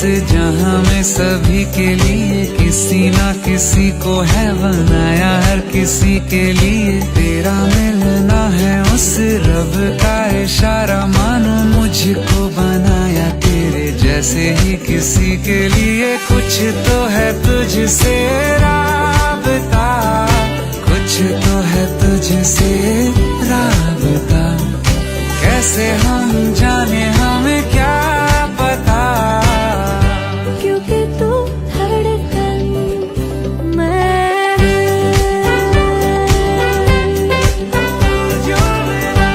जहां में सभी के लिए किसी ना किसी को है बनाया, हर किसी के लिए तेरा मिलना है उस रब का इशारा, मानो मुझको बनाया तेरे जैसे ही किसी के लिए। कुछ तो है तुझसे राबता, कुछ तो है तुझसे राबता, कैसे हम जाने हमें क्या पता। क्योंकि तू धड़कन मैं जो मिला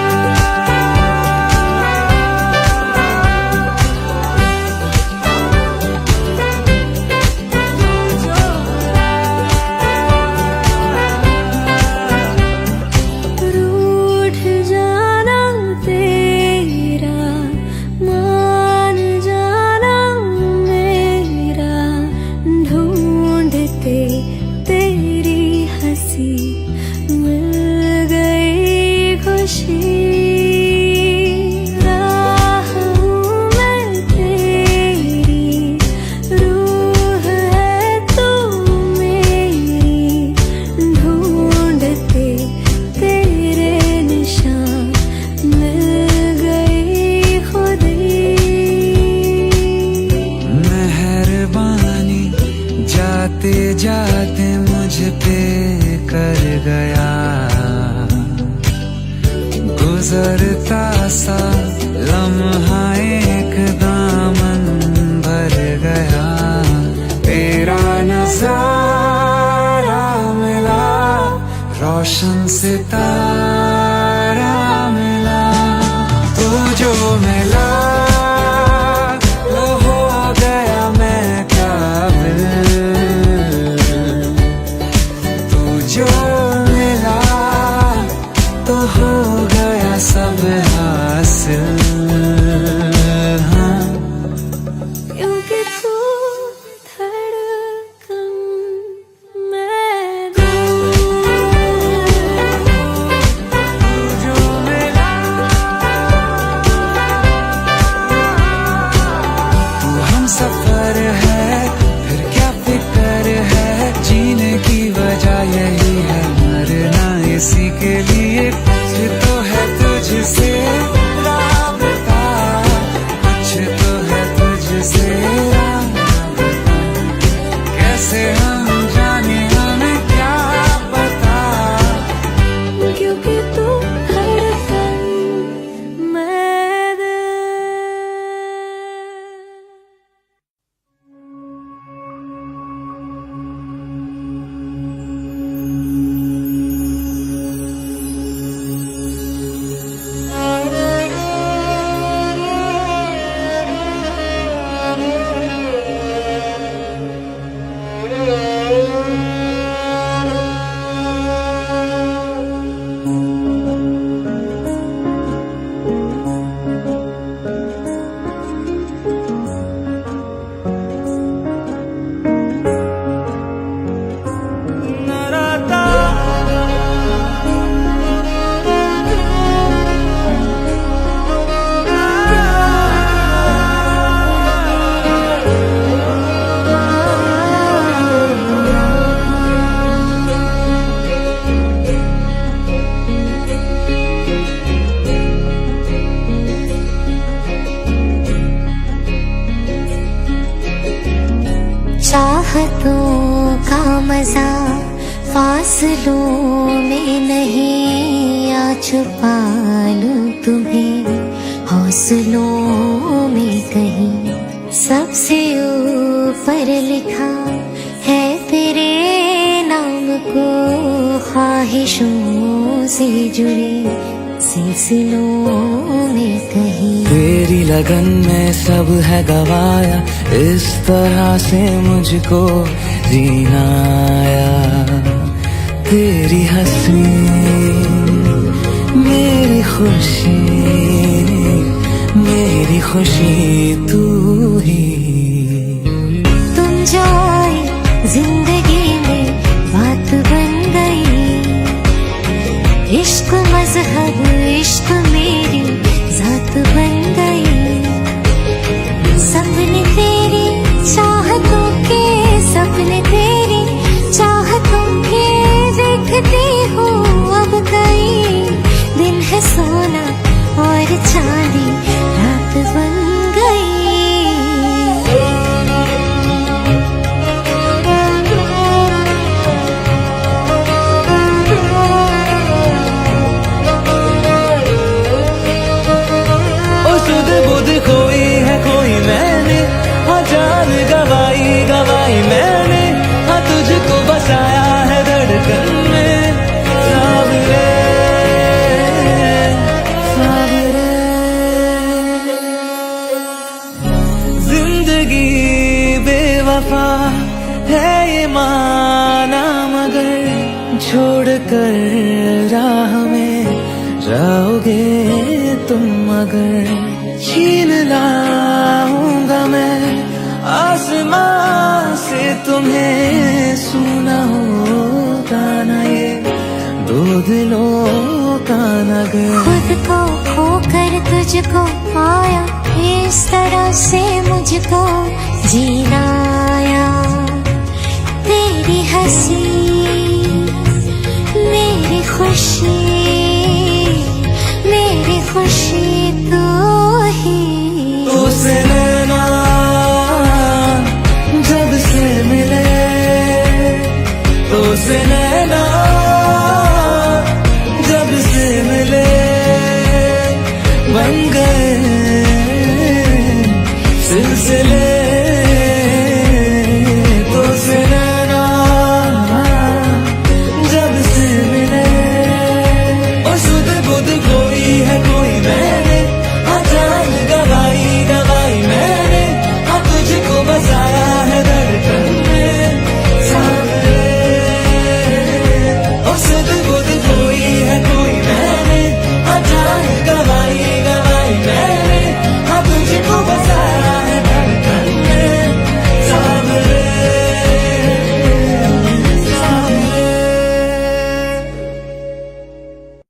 रूठ जाना तेरा, मान जाना मेरा, ढूंढते तेरी हंसी मिल गई खुशी। राह हूँ मैं तेरी, रूह है तू मेरी, ढूंढते तेरे निशान मिल गई खुदी। मेहरबानी जाते जाते मुझ पे कर गया, गुजरता सा लम्हा एक दामन भर गया, तेरा नजारा मिला, रोशन सितारा मिला, तू जो मिला वो हो गया मैं काबिल, तू जो मिला तो हो गया सब हासिल। हाँ क्योंकि तू धड़कन मैं दिल, जो मिला तू हम सफर है, फिर क्या फिक्र है, जीने की वजह यही है, मरना इसी के लिए। कुछ तो है तुझसे राबता, कुछ तो है तुझसे राबता, कैसे हम जाने हमें क्या पता। क्योंकि तू धड़कन मैं दिल। चाहतों का मजा फासलों में नहीं, आ छुपा लूं तुम्हें हौसलों में कहीं। सबसे ऊपर लिखा है तेरे नाम को, ख्वाहिशों से जुड़े सिलसिलों में कहीं। तेरी लगन में सब है गवाया, इस तरह से मुझको जीना आया। तेरी हंसी मेरी खुशी, मेरी खुशी तू ही। तुम जो आए जिंदगी में बात बन गई, इश्क मजहब इश्क मेरी जात बन गई। सबने तेरी मैंने तेरी चाहतों के देखती हूँ अब कई दिन है सोना और चांदी रात बन गई। सुध बुध खोई है खोई मैंने, हाँ जान गवाई गवाई मैंने, हाँ तुझको बसाया है धड़कन में। सावरे सावरे जिंदगी बेवफा है ये माना, मगर छोड़ कर राह में जाओगे तुम अगर। छीन लाऊंगा मैं आसमां से तुम्हें, सुना होगा ना ये दो दिलों का नगर। खुद को खोकर तुझको पाया, इस तरह से मुझको जीना आया। तेरी हंसी मेरी खुशी, मेरी खुशी तू ही। तुझसे नैना जब से मिले, तुझसे